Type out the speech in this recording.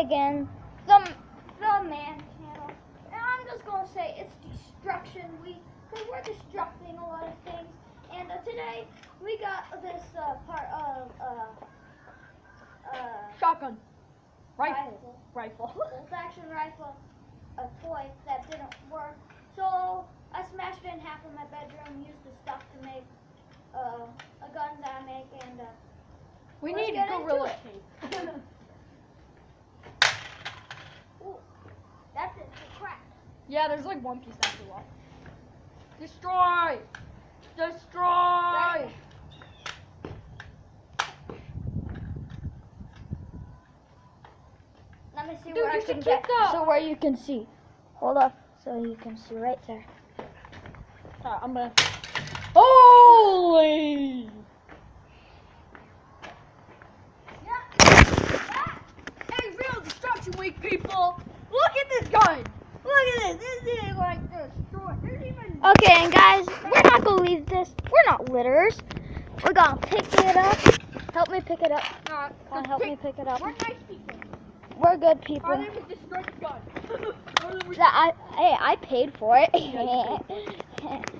again, the Man Channel, and I'm just gonna say it's Destruction Week because we're destructing a lot of things. And today we got this part of shotgun, rifle, bolt-action rifle, a toy that didn't work. So I smashed it in half in my bedroom, used the stuff to make a gun that I make, and we let's need get gorilla into it. tape. Ooh, that's it. It's cracked. Yeah, there's like one piece after all. Destroy! Destroy! Right. Let me see Dude, where I you can should get. keep that. So where you can see. Hold up, so you can see right there. Alright, I'm gonna. Holy! Hey, real Destruction Week, people! Look at this gun! Look at this! This is like destroy. There's even. Okay, and guys, we're not gonna leave this. We're not litterers. We're gonna pick it up. Help me pick it up. Come on, help me pick it up. We're nice people. We're good people. Our name is Destroy the Gun. Hey, I paid for it.